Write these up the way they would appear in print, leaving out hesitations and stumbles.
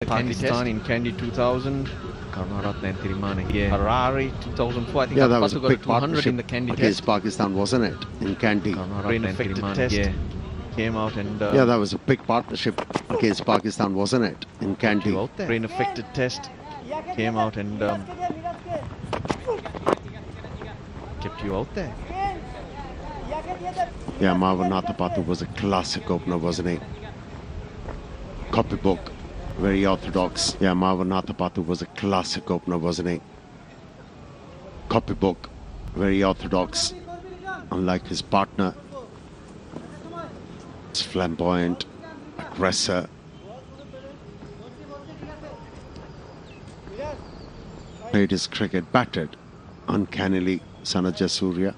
Pakistan in Candy 2000. Karunaratne Thirimana here. Harare 2004. I think that was a got big 200 partnership in the Candy against test. Pakistan, wasn't it? In Candy. Rain-affected test came out and... that was a big partnership against Pakistan, wasn't it? In Candy. Rain-affected test came out and kept you out there. Yeah, Marwan Nathapattu was a classic opener, wasn't he? Copybook, very orthodox. Yeah, Marwan Nathapattu was a classic opener, wasn't he? Copybook, very orthodox. Unlike his partner, it's flamboyant, aggressor. Played his cricket, batted uncannily, Sanaja Surya.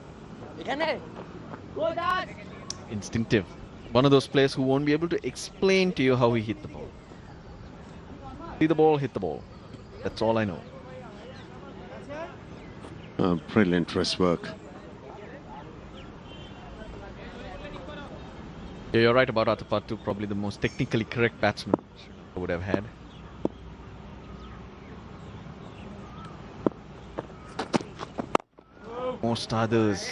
Instinctive. One of those players who won't be able to explain to you how he hit the ball. See the ball, hit the ball. That's all I know. Brilliant wrist work. Yeah, you're right about Nathapattu, probably the most technically correct batsman I would have had. Most others,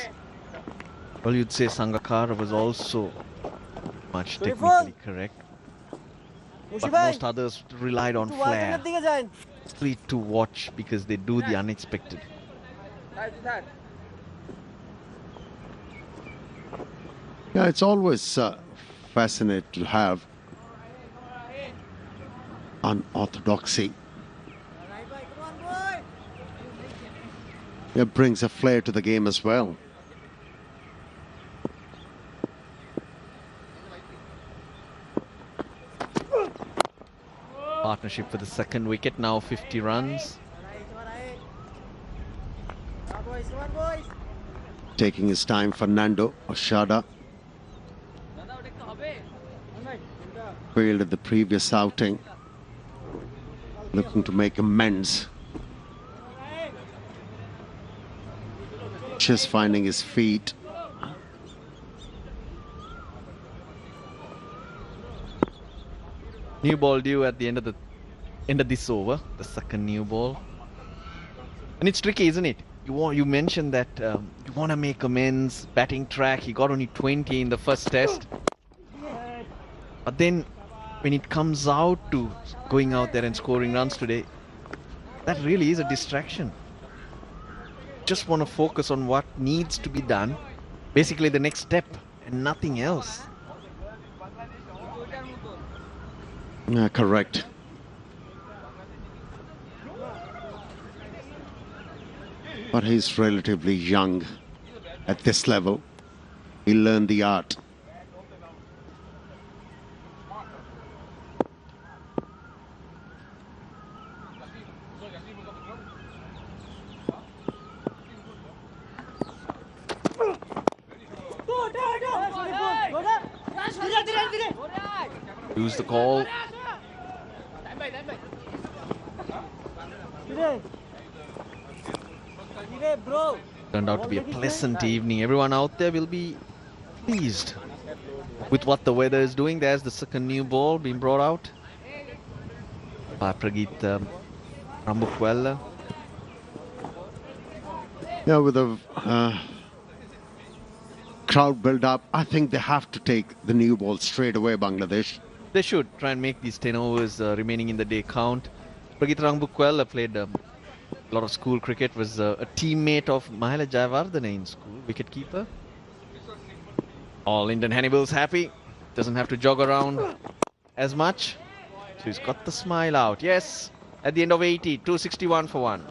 well, you'd say Sangakkara was also much technically correct, but most others relied on flair. Sweet to watch because they do the unexpected. Yeah, it's always fascinating to have unorthodoxy. It brings a flair to the game as well. Partnership for the second wicket, now 50 runs. Taking his time, Fernando Oshada. Failed at the previous outing. Looking to make amends. Just finding his feet. New ball due at the end of this over, the second new ball. And it's tricky, isn't it? You mentioned that you want to make amends, batting track. He got only 20 in the first test. But then when it comes out to going out there and scoring runs today, that really is a distraction. Just want to focus on what needs to be done, basically the next step and nothing else. Correct. But he's relatively young at this level. He learned the art. Use the call. Turned out to be a pleasant evening. Everyone out there will be pleased with what the weather is doing. There's the second new ball being brought out by Pragit Rambukwella. Yeah, with the crowd build up, I think they have to take the new ball straight away, Bangladesh. They should try and make these 10 overs remaining in the day count. Pragit Rambukwella played a lot of school cricket, was a teammate of Mahela Jayawardene in school, wicketkeeper. All Indian Hannibal's happy. Doesn't have to jog around as much. So he's got the smile out. Yes, at the end of 80, 261 for one.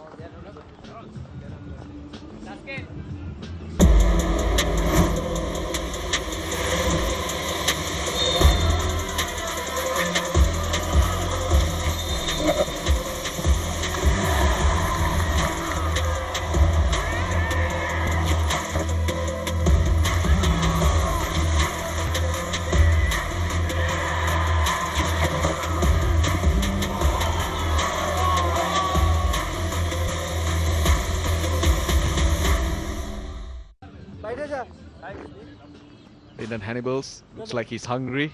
Indian Hannibals looks like he's hungry.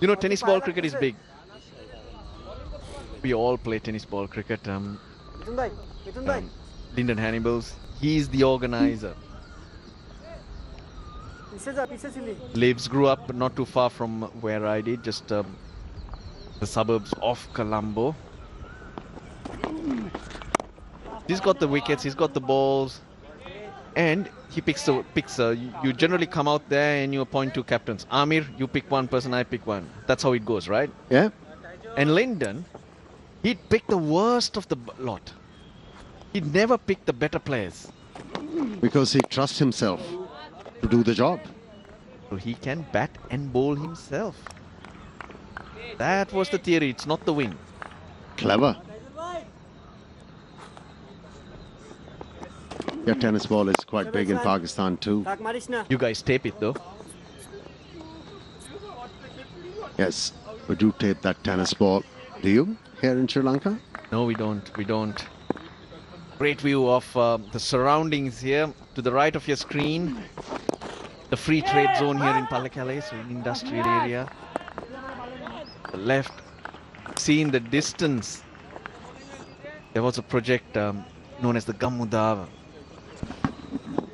You know, tennis ball cricket is big. We all play tennis ball cricket. Lyndon Hannibals, he's the organizer. Lives grew up not too far from where I did, just the suburbs of Colombo. He's got the wickets, he's got the balls, and he picks. You generally come out there and you appoint two captains. Amir, you pick one person, I pick one. That's how it goes, right? Yeah. And Lyndon, he'd pick the worst of the lot. He'd never pick the better players. Because he trusts himself to do the job. So he can bat and bowl himself. That was the theory, it's not the win. Clever. Your tennis ball is quite big in Pakistan too. You guys tape it though. Yes, we do tape that tennis ball. Do you here in Sri Lanka? No, we don't. We don't. Great view of the surroundings here. To the right of your screen, the free trade zone here in Pallekele, so in industrial area. The left, see in the distance, there was a project known as the Gamudav.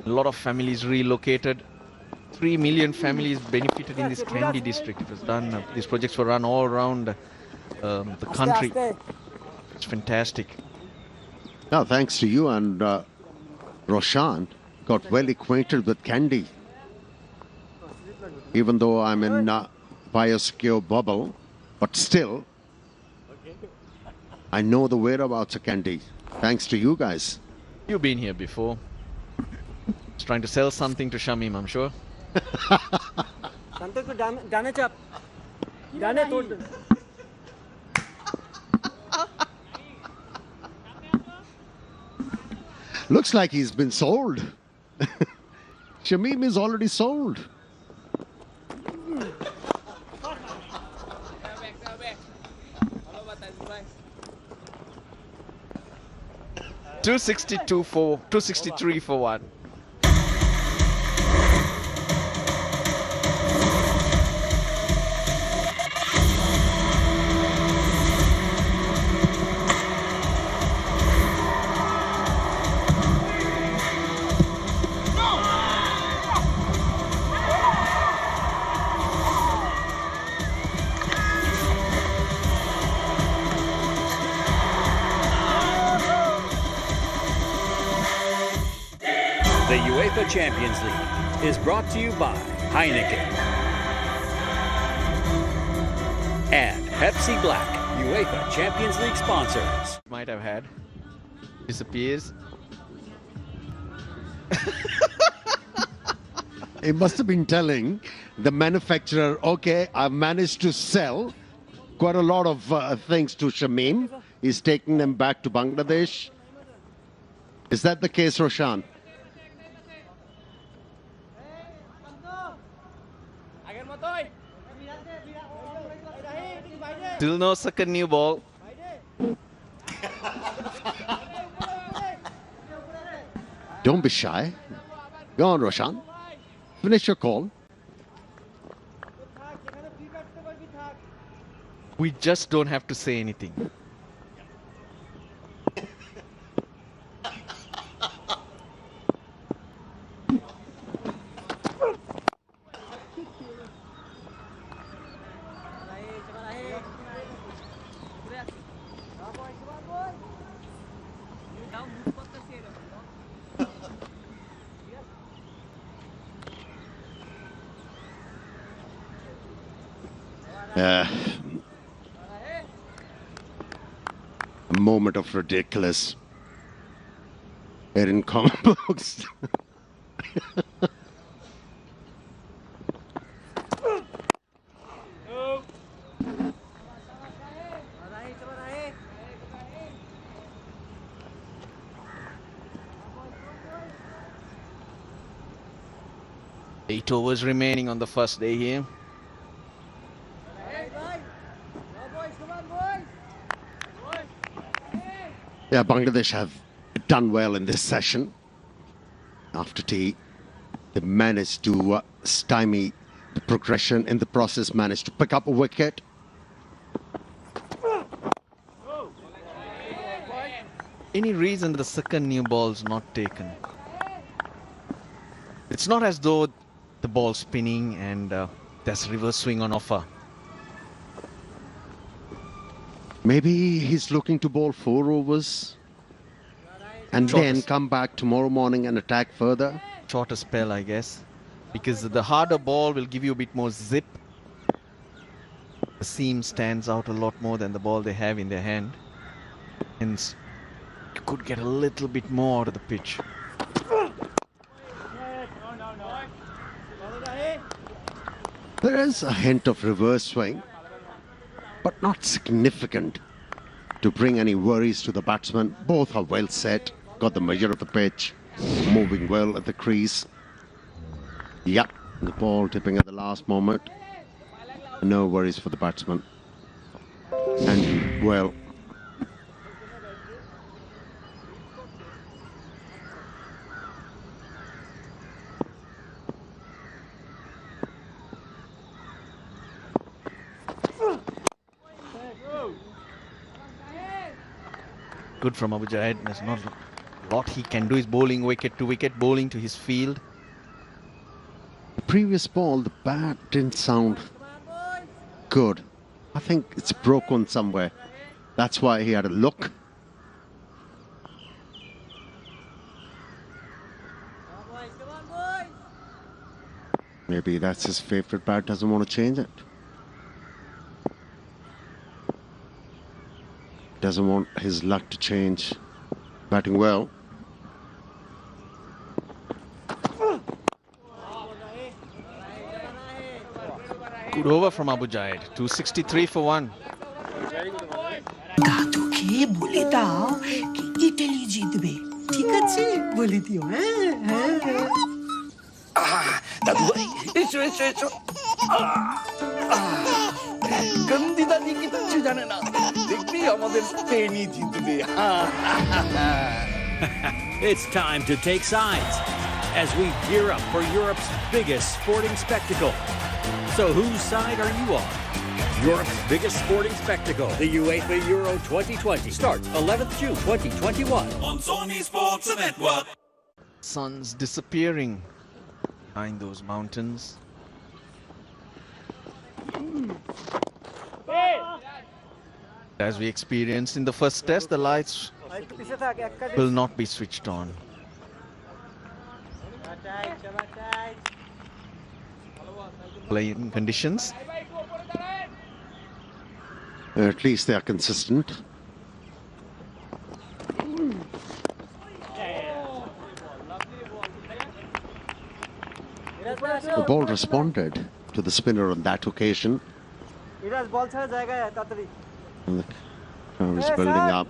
A lot of families relocated. 3 million families benefited in this Kandy district. It was done. These projects were run all around the country. It's fantastic. Now, thanks to you and Roshan, got well acquainted with Kandy. Even though I'm in biosecure bubble, but still, I know the whereabouts of Kandy. Thanks to you guys. You've been here before. Just trying to sell something to Shamim, I'm sure. Looks like he's been sold. Shamim is already sold. $263 for one. The UEFA Champions League is brought to you by Heineken and Pepsi Black, UEFA Champions League sponsors. Might have had. Disappears. It must have been telling the manufacturer, okay, I've managed to sell quite a lot of things to Shamim. He's taking them back to Bangladesh. Is that the case, Roshan? Still no second new ball. Don't be shy. Go on, Roshan. Finish your call. We just don't have to say anything. A moment of ridiculous here in comic books. Eight overs remaining on the first day here. Yeah, Bangladesh have done well in this session. After tea, they managed to stymie the progression in the process, managed to pick up a wicket. Any reason the second new ball's not taken? It's not as though the ball's spinning and there's reverse swing on offer. Maybe he's looking to bowl 4 overs and then come back tomorrow morning and attack further. Shorter spell, I guess, because the harder ball will give you a bit more zip. The seam stands out a lot more than the ball they have in their hand. Hence, you could get a little bit more out of the pitch. There is a hint of reverse swing, but not significant to bring any worries to the batsman. Both are well set, got the measure of the pitch, moving well at the crease. Yep, the ball tipping at the last moment. No worries for the batsman. And, well, Good from Abu Jaid. There's not a lot he can do. Is bowling wicket to wicket, bowling to his field. the previous ball, the bat didn't sound good. I think it's broken somewhere. That's why he had a look. Maybe that's his favorite bat, doesn't want to change it. Doesn't want his luck to change. Batting well. Good over from Abu Jaid. 263 for 1. দাদুকে বলে দাও কি Italy জিতবে ঠিক আছে বলে দিও দাদু ভাই এসো এসো এসো গন্দি দাদি কিচ্ছু জানে না দেখবি আমাদের স্পেনই জিতবে It's time to take sides as we gear up for Europe's biggest sporting spectacle. So whose side are you on? Europe's biggest sporting spectacle, the UEFA Euro 2020, starts 11th June 2021 on Sony Sports Network. Sun's disappearing behind those mountains. As we experienced in the first test, the lights will not be switched on. Playing conditions. At least they are consistent. The ball responded to the spinner on that occasion. And the crowd is building up.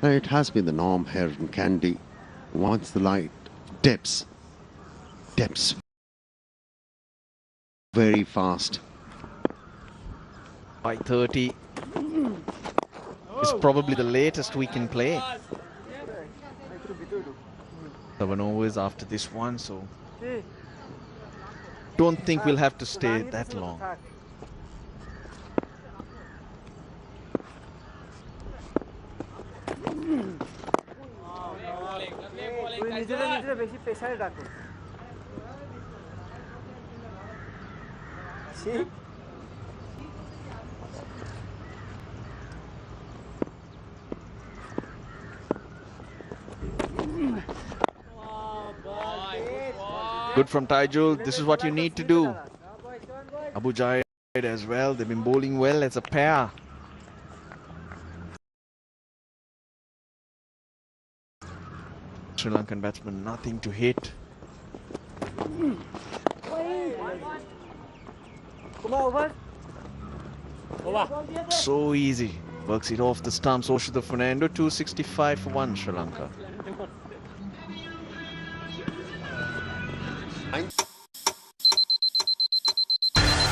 It has been the norm here in Kandy. Once the light dips very fast. 5:30 is probably the latest we can play. 7 overs after this one, so don't think we'll have to stay that long. Good from Taijul. This is what you need to do. Abu Jaid as well. They've been bowling well as a pair. Sri Lankan batsman, nothing to hit. So easy. Works it off the stumps. Oshida Fernando, 265 for 1, Sri Lanka.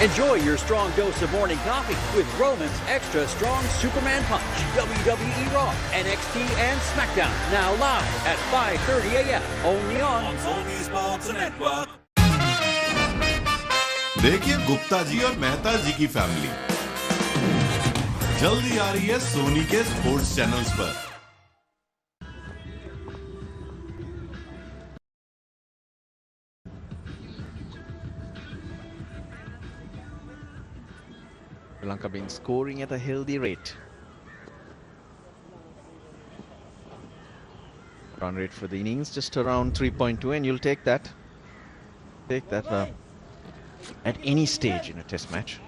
Enjoy your strong dose of morning coffee with Roman's Extra Strong Superman Punch. WWE Raw, NXT, and SmackDown. Now live at 5:30 a.m. Only on Sony Sports Network. देखिए गुप्ता जी और मेहता जी की family जल्दी आ रही है सोनी के sports channels पर। Lanka been scoring at a healthy rate. Run rate for the innings just around 3.2, and you'll take that. Take that at any stage in a test match.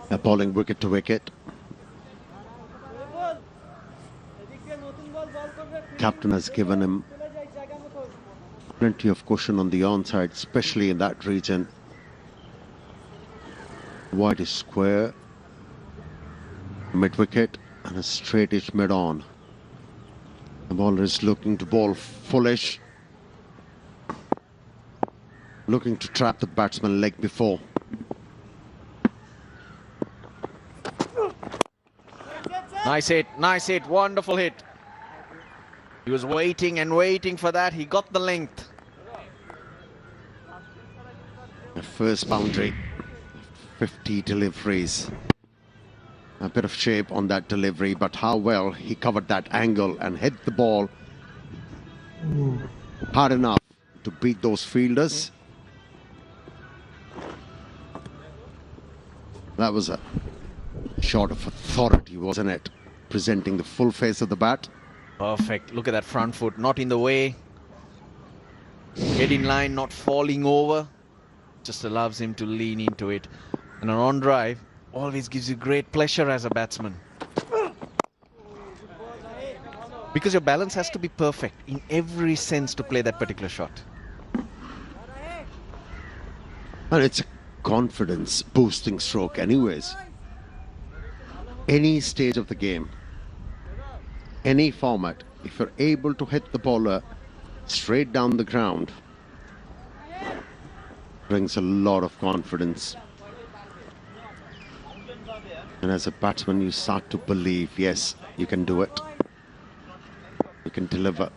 A bowling wicket to wicket. Captain has given him plenty of cushion on the onside, especially in that region. Wide is square, mid wicket, and a straightish mid on. The bowler is looking to bowl fullish, looking to trap the batsman leg before. Nice hit, wonderful hit. He was waiting and waiting for that. He got the length. The first boundary, 50 deliveries. A bit of shape on that delivery, but how well he covered that angle and hit the ball hard enough to beat those fielders. That was a shot of authority, wasn't it? Presenting the full face of the bat. Perfect. Look at that front foot, not in the way. Head in line, not falling over. Just allows him to lean into it. And an on drive always gives you great pleasure as a batsman. Because your balance has to be perfect in every sense to play that particular shot. And it's a confidence boosting stroke anyways. Any stage of the game, any format, if you're able to hit the bowler straight down the ground, brings a lot of confidence. And as a batsman, you start to believe, yes, you can do it. You can deliver.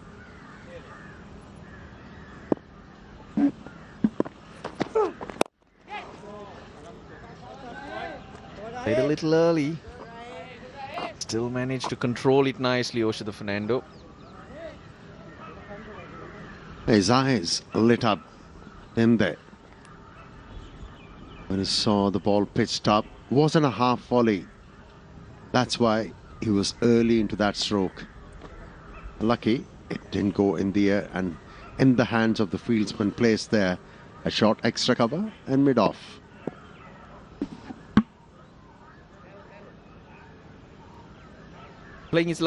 Played a little early. Still managed to control it nicely, Oshida Fernando. His eyes lit up in there when he saw the ball pitched up. Wasn't a half volley. That's why he was early into that stroke. Lucky it didn't go in the air and in the hands of the fieldsman placed there. A short extra cover and mid off. Playing his